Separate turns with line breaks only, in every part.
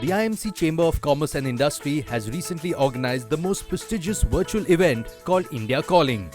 The IMC Chamber of Commerce and Industry has recently organized the most prestigious virtual event called India Calling.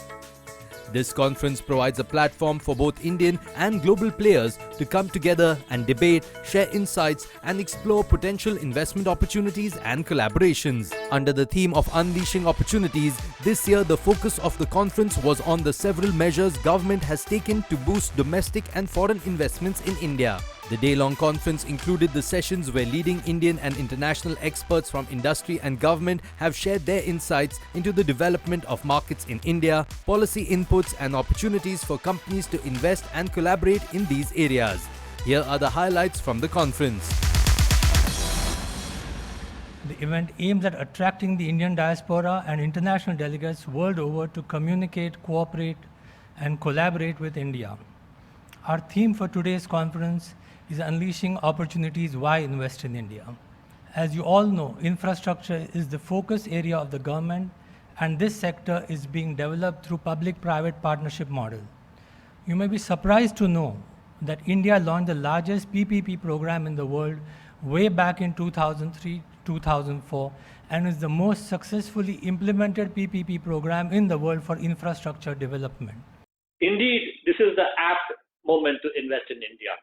This conference provides a platform for both Indian and global players to come together and debate, share insights, and explore potential investment opportunities and collaborations. Under the theme of Unleashing Opportunities, this year the focus of the conference was on the several measures government has taken to boost domestic and foreign investments in India. The day-long conference included the sessions where leading Indian and international experts from industry and government have shared their insights into the development of markets in India, policy inputs and opportunities for companies to invest and collaborate in these areas. Here are the highlights from the conference.
The event aims at attracting the Indian diaspora and international delegates world over to communicate, cooperate and collaborate with India. Our theme for today's conference is Unleashing Opportunities, Why Invest in India. As you all know, infrastructure is the focus area of the government, and this sector is being developed through public-private partnership model. You may be surprised to know that India launched the largest PPP program in the world way back in 2003-2004 and is the most successfully implemented PPP program in the world for infrastructure development.
Indeed, this is the apt moment to invest in India.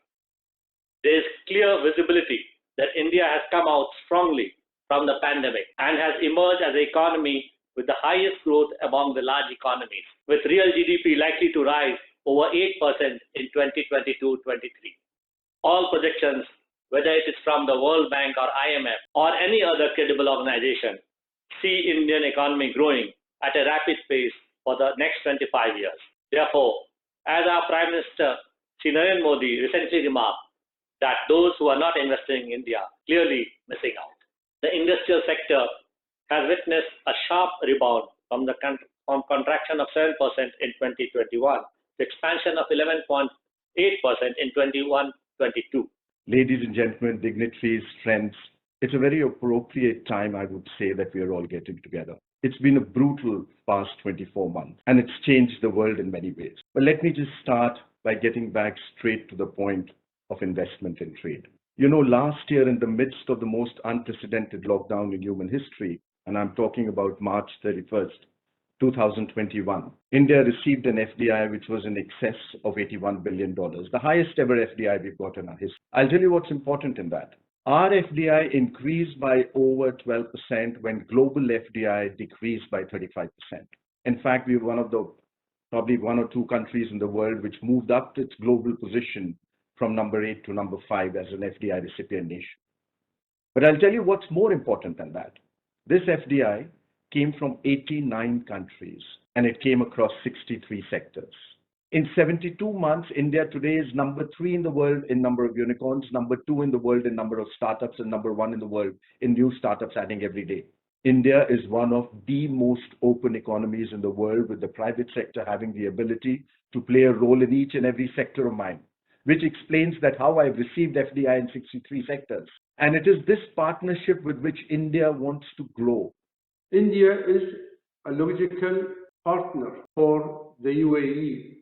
There is clear visibility that India has come out strongly from the pandemic and has emerged as an economy with the highest growth among the large economies, with real GDP likely to rise over 8% in 2022-23. All projections, whether it is from the World Bank or IMF or any other credible organization, see Indian economy growing at a rapid pace for the next 25 years. Therefore, as our Prime Minister Shri Narendra Modi recently remarked, that those who are not investing in India clearly missing out. The industrial sector has witnessed a sharp rebound from contraction of 7% in 2021 to expansion of 11.8% in 21-22.
Ladies and gentlemen, dignitaries, friends, it's a very appropriate time, I would say, that we are all getting together. It's been a brutal past 24 months, and it's changed the world in many ways. But let me just start by getting back straight to the point of investment in trade. You know, last year in the midst of the most unprecedented lockdown in human history, and I'm talking about March 31st, 2021, India received an FDI which was in excess of $81 billion, the highest ever FDI we've got in our history. I'll tell you what's important in that. Our FDI increased by over 12% when global FDI decreased by 35%. In fact, we were one of the probably one or two countries in the world which moved up its global position from number 8 to number 5 as an FDI recipient nation. But I'll tell you what's more important than that. This FDI came from 89 countries and it came across 63 sectors. In 72 months, India today is number 3 in the world in number of unicorns, number 2 in the world in number of startups, and number 1 in the world in new startups adding every day. India is one of the most open economies in the world, with the private sector having the ability to play a role in each and every sector of mine, which explains that how I've received FDI in 63 sectors. And it is this partnership with which India wants to grow.
India is a logical partner for the UAE.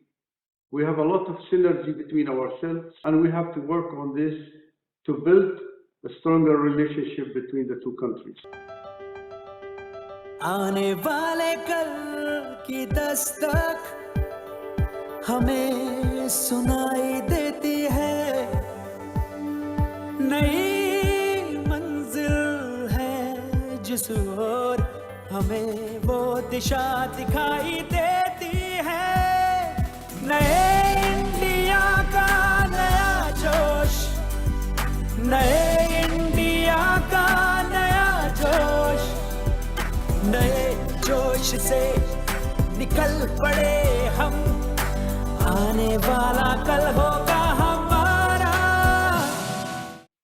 We have a lot of synergy between ourselves, and we have to work on this to build a stronger relationship between the two countries.
आने वाले कल की दस्तक हमें सुनाई देती है, नई मंजिल है जिस ओर हमें वो दिशा दिखाई देती है। नए इंडिया का नया जोश, नए इंडिया का नया जोश, नए जोश से निकल पड़े हम, आने वाला कल होगा हमारा।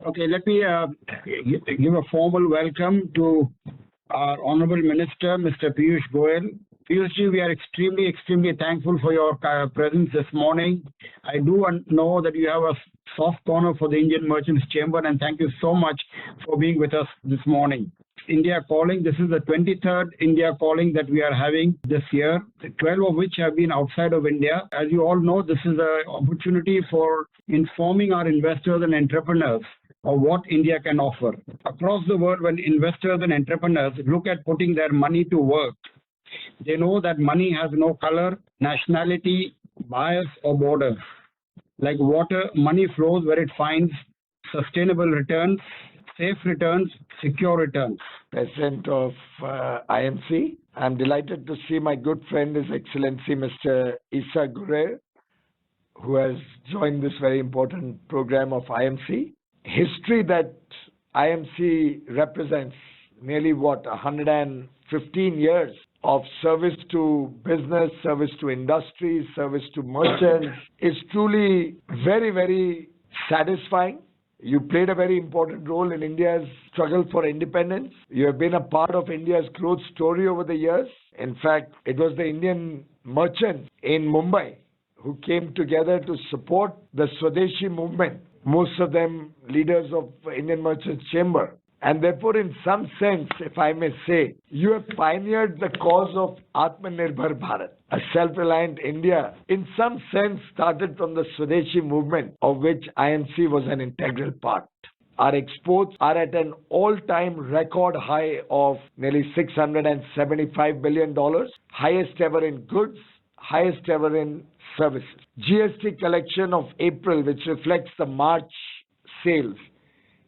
Okay, let me give a formal welcome to our Honorable Minister, Mr. Piyush Goyal. Piyushji, we are extremely thankful for your presence this morning. I do know that you have a soft corner for the Indian Merchants Chamber, and thank you so much for being with us this morning. India Calling, this is the 23rd India Calling that we are having this year, 12 of which have been outside of India. As you all know, this is an opportunity for informing our investors and entrepreneurs of what India can offer. Across the world, when investors and entrepreneurs look at putting their money to work, they know that money has no color, nationality, bias, or border. Like water, money flows where it finds sustainable returns, safe returns, secure returns.
President of IMC, I'm delighted to see my good friend, His Excellency Mr. Isa Gurre, who has joined this very important program of IMC. History that IMC represents, nearly 115 years of service to business, service to industry, service to merchants, is truly very, very satisfying. You played a very important role in India's struggle for independence. You have been a part of India's growth story over the years. In fact, it was the Indian merchants in Mumbai who came together to support the Swadeshi movement, most of them leaders of Indian Merchants Chamber. And therefore, in some sense, if I may say, you have pioneered the cause of Atmanirbhar Bharat, a self-reliant India, in some sense started from the Swadeshi movement, of which IMC was an integral part. Our exports are at an all-time record high of nearly $675 billion, highest ever in goods, highest ever in services. GST collection of April, which reflects the March sales,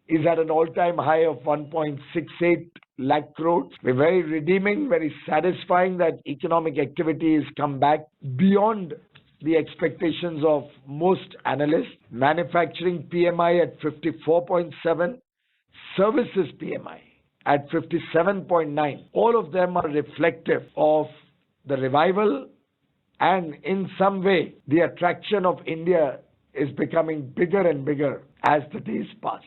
is at an all-time high of 1.68 lakh crores. We're very redeeming, very satisfying that economic activity has come back beyond the expectations of most analysts. Manufacturing PMI at 54.7, services PMI at 57.9. All of them are reflective of the revival, and in some way, the attraction of India is becoming bigger and bigger as the days pass.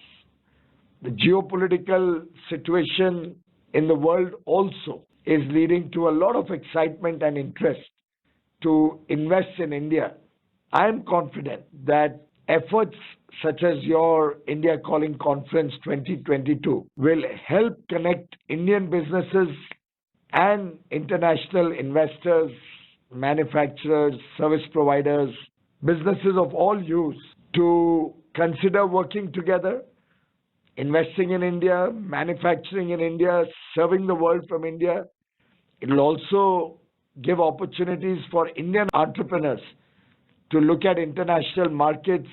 The geopolitical situation in the world also is leading to a lot of excitement and interest to invest in India. I am confident that efforts such as your India Calling Conference 2022 will help connect Indian businesses and international investors, manufacturers, service providers, businesses of all hues to consider working together, investing in India, manufacturing in India, serving the world from India. It will also give opportunities for Indian entrepreneurs to look at international markets,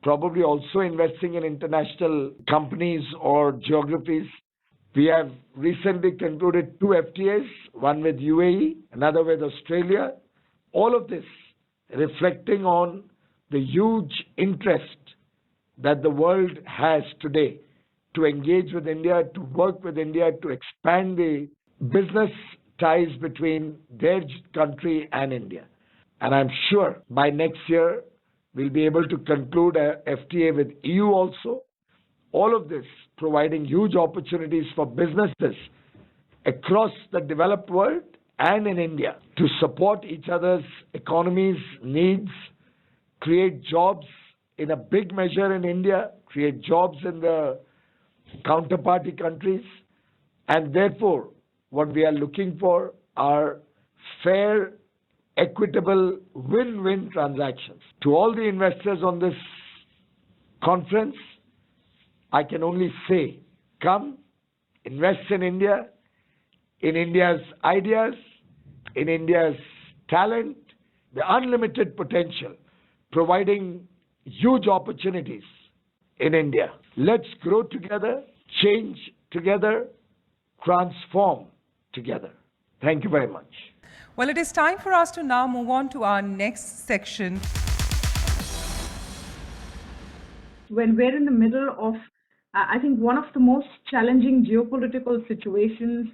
probably also investing in international companies or geographies. We have recently concluded 2 FTAs, one with UAE, another with Australia. All of this reflecting on the huge interest that the world has today to engage with India, to work with India, to expand the business ties between their country and India. And I'm sure by next year, we'll be able to conclude a FTA with EU also. All of this providing huge opportunities for businesses across the developed world and in India to support each other's economies, needs, create jobs in a big measure in India, create jobs in the counterparty countries, and therefore what we are looking for are fair, equitable, win-win transactions. To all the investors on this conference, I can only say, come, invest in India, in India's ideas, in India's talent, the unlimited potential, providing huge opportunities in India. Let's grow together, change together, transform together. Thank you very much.
Well, it is time for us to now move on to our next section.
When we're in the middle of, I think, one of the most challenging geopolitical situations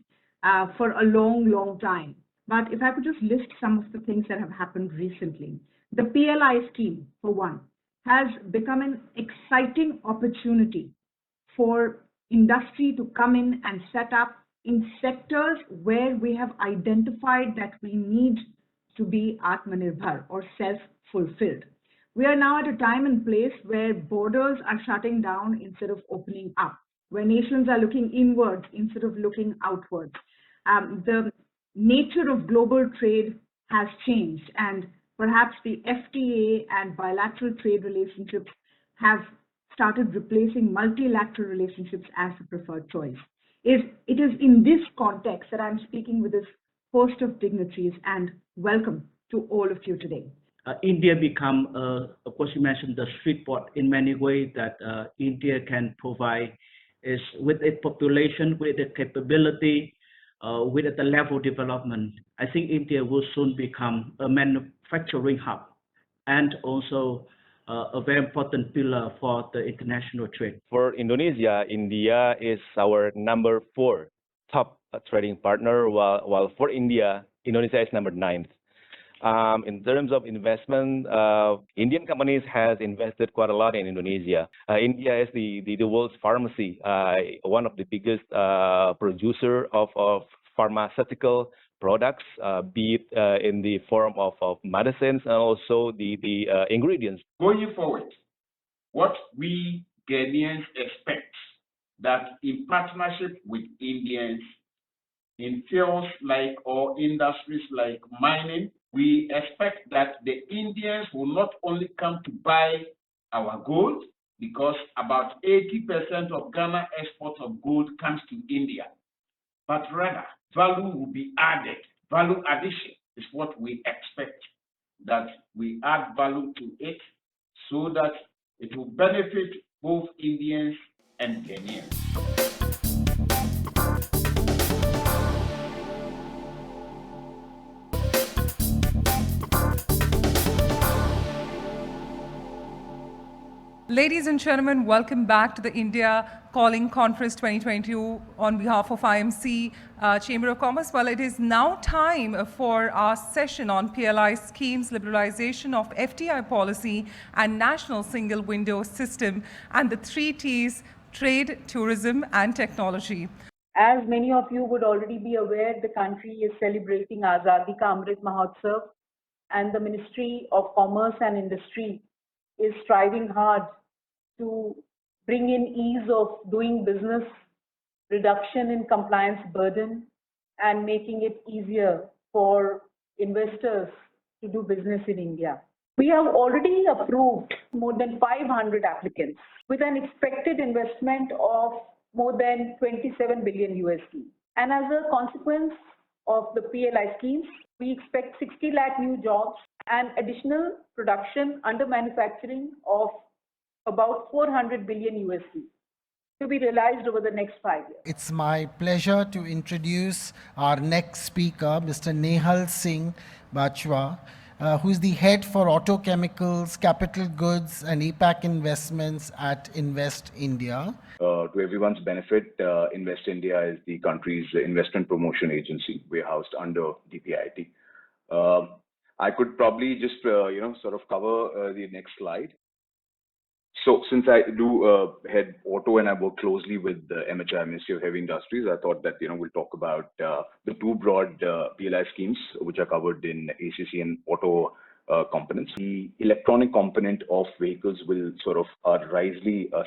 for a long, long time. But if I could just list some of the things that have happened recently. The PLI scheme, for one, has become an exciting opportunity for industry to come in and set up in sectors where we have identified that we need to be Atmanirbhar or self-fulfilled. We are now at a time and place where borders are shutting down instead of opening up, where nations are looking inwards instead of looking outwards. The nature of global trade has changed, and perhaps the FTA and bilateral trade relationships have started replacing multilateral relationships as the preferred choice. It is in this context that I'm speaking with this host of dignitaries, and welcome to all of you today.
India become, of course, you mentioned the sweet spot in many ways that India can provide is with its population, with its capability, with the level of development. I think India will soon become a manufacturing hub and also a very important pillar for the international trade.
For Indonesia, India is our number 4 top trading partner, while for India, Indonesia is number 9th. In terms of investment, Indian companies has invested quite a lot in Indonesia. India is the world's pharmacy, one of the biggest producer of pharmaceutical products, be it in the form of medicines and also the ingredients.
Going forward, what we Ghanaians expect that in partnership with Indians in fields like or industries like mining, we expect that the Indians will not only come to buy our gold, because about 80% of Ghana export of gold comes to India, but rather value will be added. Value addition is what we expect, that we add value to it so that it will benefit both Indians and Ghanaians.
Ladies and gentlemen, welcome back to the India Calling Conference 2022 on behalf of IMC Chamber of Commerce. Well, it is now time for our session on PLI schemes, liberalization of FDI policy and national single window system, and the 3 T's: trade, tourism and technology.
As many of you would already be aware, the country is celebrating Azadi Ka Amrit Mahotsav, and the Ministry of Commerce and Industry is striving hard to bring in ease of doing business, reduction in compliance burden, and making it easier for investors to do business in India. We have already approved more than 500 applicants with an expected investment of more than 27 billion USD. And as a consequence of the PLI schemes, we expect 60 lakh new jobs and additional production under manufacturing of about 400 billion USD to be realized over the next 5 years.
It's my pleasure to introduce our next speaker, Mr. Nehal Singh Bachwa, who is the head for auto chemicals, capital goods and APAC investments at Invest India.
To everyone's benefit, Invest India is the country's investment promotion agency. We're housed under DPIIT. I could probably just, sort of cover the next slide. So since I do head auto and I work closely with the MHI, Ministry of Heavy Industries, I thought that, we'll talk about the 2 broad PLI schemes, which are covered in ACC and auto components. The electronic component of vehicles will sort of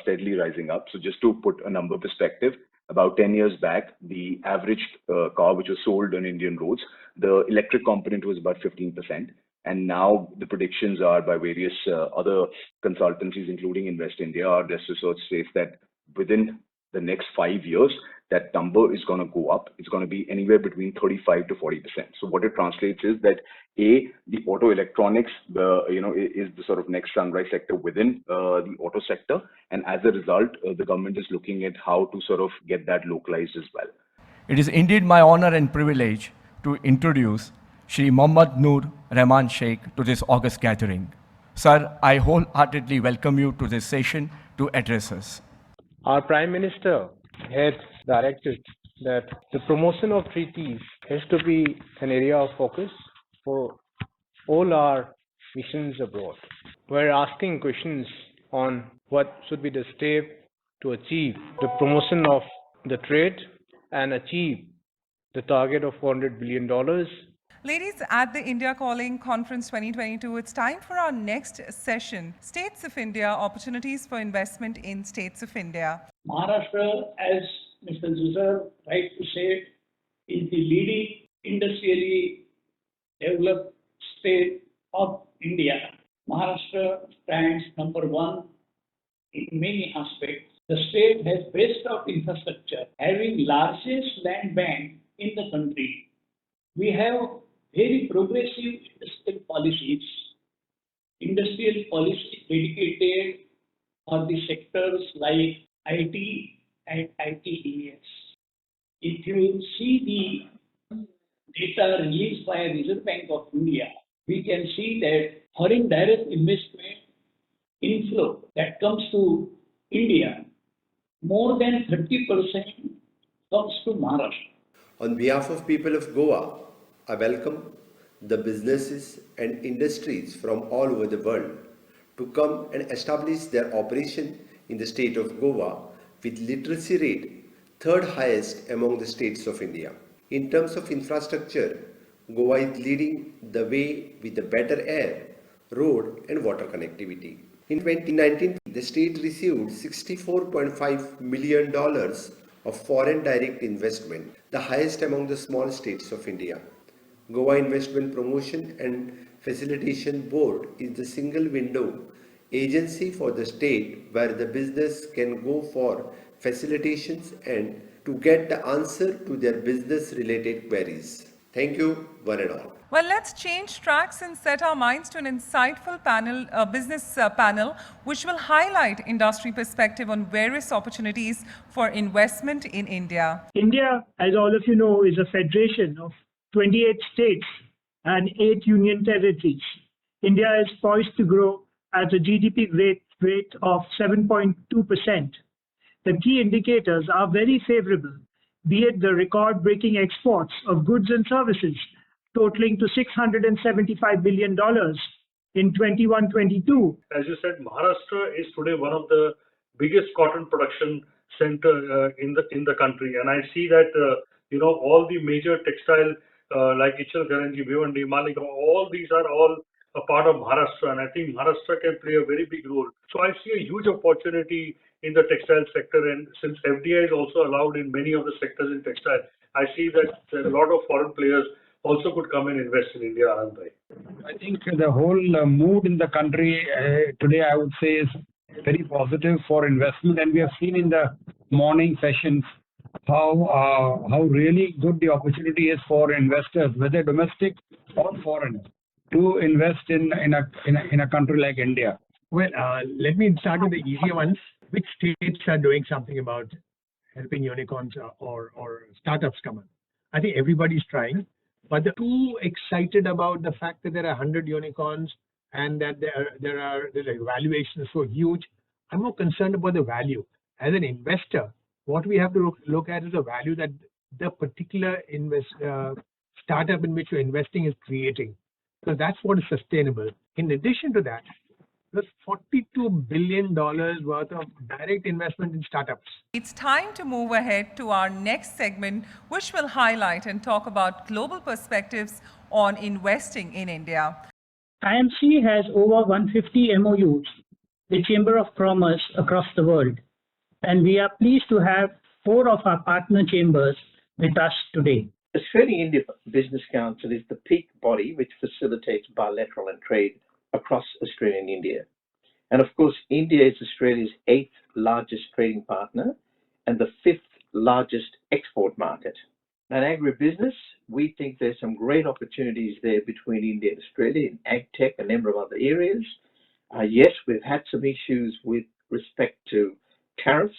steadily rising up. So just to put a number perspective, about 10 years back, the average car which was sold on Indian roads, the electric component was about 15%. And now the predictions are by various other consultancies, including Invest India, our desk research says that within the next 5 years, that number is going to go up. It's going to be anywhere between 35 to 40%. So what it translates is that the auto electronics, is the sort of next sunrise sector within the auto sector. And as a result, the government is looking at how to sort of get that localized as well.
It is indeed my honor and privilege to introduce Shri Mohammad Noor Rahman Sheikh to this august gathering. Sir, I wholeheartedly welcome you to this session to address us.
Our Prime Minister had directed that the promotion of treaties has to be an area of focus for all our missions abroad. We're asking questions on what should be the step to achieve the promotion of the trade and achieve the target of $400 billion.
Ladies, at the India Calling Conference 2022, it's time for our next session, States of India, Opportunities for Investment in States of India.
Maharashtra, as Mr. Zuzar right to say, is the leading industrially developed state of India. Maharashtra stands number 1 in many aspects. The state has best of infrastructure, having largest land bank in the country. We have very progressive industrial policies dedicated for the sectors like IT and ITES. If you see the data released by Reserve Bank of India, we can see that foreign direct investment inflow that comes to India, more than 30% comes to Maharashtra.
On behalf of people of Goa, I welcome the businesses and industries from all over the world to come and establish their operation in the state of Goa with literacy rate third highest among the states of India. In terms of infrastructure, Goa is leading the way with the better air, road and water connectivity. In 2019, the state received $64.5 million of foreign direct investment, the highest among the small states of India. Goa Investment Promotion and Facilitation Board is the single window agency for the state where the business can go for facilitations and to get the answer to their business related queries. Thank you, one and all.
Well, let's change tracks and set our minds to an insightful business panel, which will highlight industry perspective on various opportunities for investment in India.
India, as all of you know, is a federation of 28 states and 8 union territories. India is poised to grow at a GDP rate of 7.2%. The key indicators are very favorable, be it the record-breaking exports of goods and services totaling to $675 billion in 21-22.
As you said, Maharashtra is today one of the biggest cotton production center in the country, and I see that all the major textile like Ichalkaranji, Bhiwandi, Maligaon, all these are all a part of Maharashtra, and I think Maharashtra can play a very big role. So I see a huge opportunity in the textile sector, and since FDI is also allowed in many of the sectors in textile, I see that a lot of foreign players also could come and invest in India, Anandbhai.
I think the whole mood in the country today, I would say, is very positive for investment, and we have seen in the morning sessions how really good the opportunity is for investors, whether domestic or foreign, to invest in a country like India.
Well, let me start with the easier ones. Which states are doing something about helping unicorns or startups come in? I think everybody's trying, but they're too excited about the fact that there are 100 unicorns and that the valuation is so huge. I'm more concerned about the value. As an investor, what we have to look at is the value that the particular startup in which you're investing is creating. So that's what is sustainable. In addition to that, there's $42 billion worth of direct investment in startups.
It's time to move ahead to our next segment, which will highlight and talk about global perspectives on investing in India.
IMC has over 150 MOUs with Chamber of Commerce across the world, and we are pleased to have 4 of our partner chambers with us today.
Australia India Business Council is the peak body which facilitates bilateral and trade across Australia and India. And of course, India is Australia's 8th largest trading partner and the 5th largest export market. And agribusiness, we think there's some great opportunities there between India and Australia in ag tech, a number of other areas. Yes, we've had some issues with respect to tariffs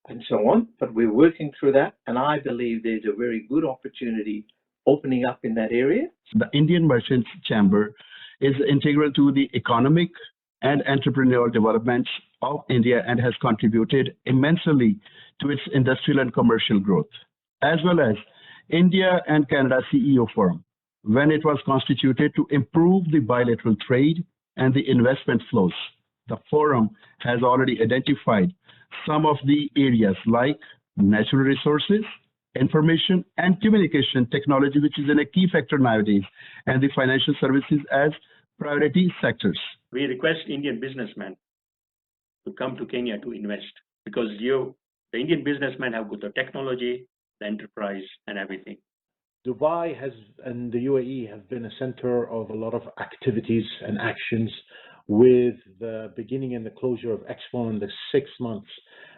and so on, but we're working through that, and I believe there's a very good opportunity opening up in that area.
The Indian Merchants Chamber is integral to the economic and entrepreneurial development of India and has contributed immensely to its industrial and commercial growth, as well as India and Canada CEO Forum, when it was constituted to improve the bilateral trade and the investment flows. The forum has already identified some of the areas like natural resources, information and communication technology, which is a key factor nowadays, and the financial services as priority sectors.
We request Indian businessmen to come to Kenya to invest because the Indian businessmen have got the technology, the enterprise, and everything.
Dubai and the UAE have been a center of a lot of activities and actions
with the beginning and the closure of Expo in the 6 months,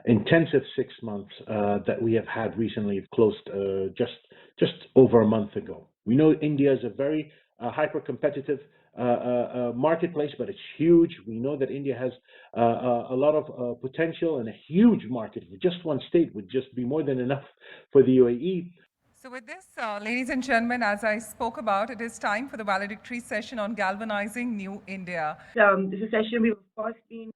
intensive 6 months that we have had recently, closed just over a month ago. We know India is a very hyper-competitive marketplace, but it's huge. We know that India has a lot of potential and a huge market. Just one state would just be more than enough for the UAE.
So with this, ladies and gentlemen, as I spoke about, it is time for the valedictory session on galvanizing New India.
This is a session we've, of course, been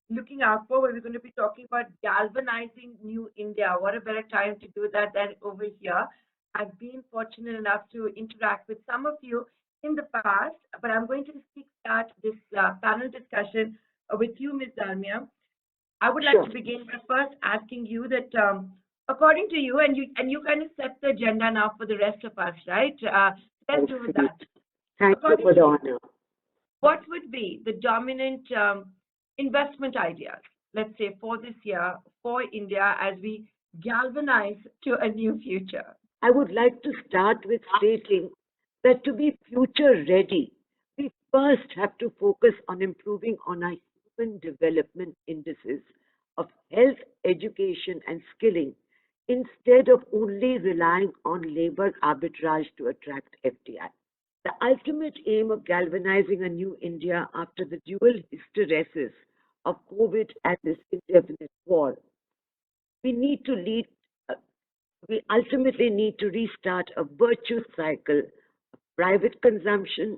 looking out for, where we're going to be talking about galvanizing New India. What a better time to do that than over here. I've been fortunate enough to interact with some of you in the past, but I'm going to start this panel discussion with you, Ms. Dalmia. I would like to begin by first asking you that, according to you, and you kind of set the agenda now for the rest of us, right? Let's do that.
Thank you for the honor.
What would be the dominant investment ideas, let's say, for this year, for India, as we galvanize to a new future?
I would like to start with stating that to be future ready, we first have to focus on improving on our human development indices of health, education, and skilling, instead of only relying on labor arbitrage to attract FDI. The ultimate aim of galvanizing a new India after the dual hysteresis of COVID and this indefinite war, we ultimately need to restart a virtuous cycle of private consumption,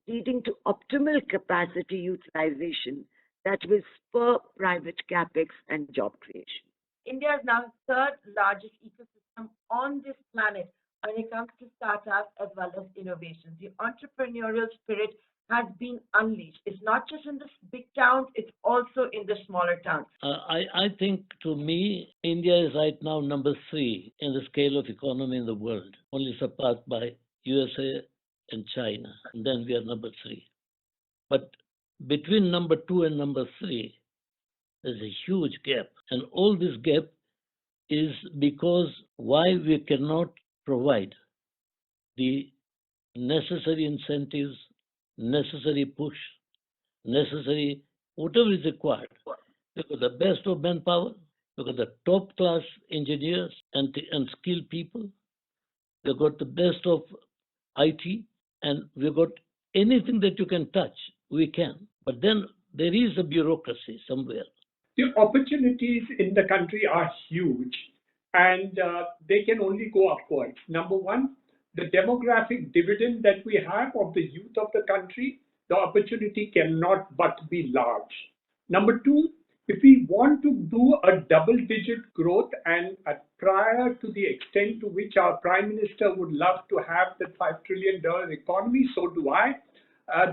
leading to optimal capacity utilization that will spur private capex and job creation.
India is now the third largest ecosystem on this planet when it comes to startups as well as innovations. The entrepreneurial spirit has been unleashed. It's not just in the big towns, it's also in the smaller towns.
I think, to me, India is right now number 3 in the scale of economy in the world, only surpassed by USA and China. And then we are number 3. But between number 2 and number 3, there's a huge gap. And all this gap is because why we cannot provide the necessary incentives, necessary push, necessary whatever is required. We've got the best of manpower, we've got the top class engineers and skilled people, we've got the best of IT, and we've got anything that you can touch, we can. But then there is a bureaucracy somewhere.
The opportunities in the country are huge, and they can only go upwards. Number one, the demographic dividend that we have of the youth of the country, the opportunity cannot but be large. Number two, if we want to do a double-digit growth, and prior to the extent to which our Prime Minister would love to have the $5 trillion economy, so do I.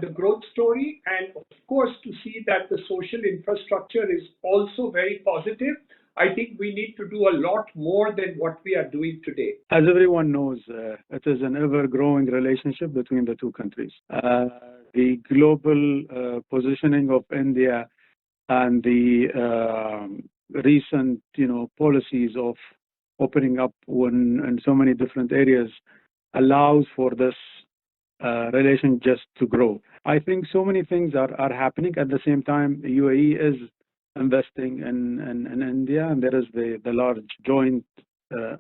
The growth story, and of course to see that the social infrastructure is also very positive. I think we need to do a lot more than what we are doing today.
As everyone knows, it is an ever-growing relationship between the two countries. The global positioning of India and the recent, policies of opening up in so many different areas allows for this relation just to grow. I think so many things are happening at the same time. The UAE is investing in India, and there is the large joint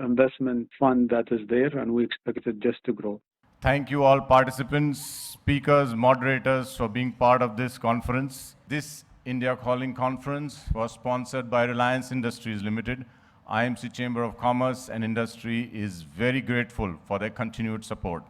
investment fund that is there, and we expect it just to grow.
Thank you all participants, speakers, moderators for being part of this conference. This India Calling Conference was sponsored by Reliance Industries Limited. IMC Chamber of Commerce and Industry is very grateful for their continued support.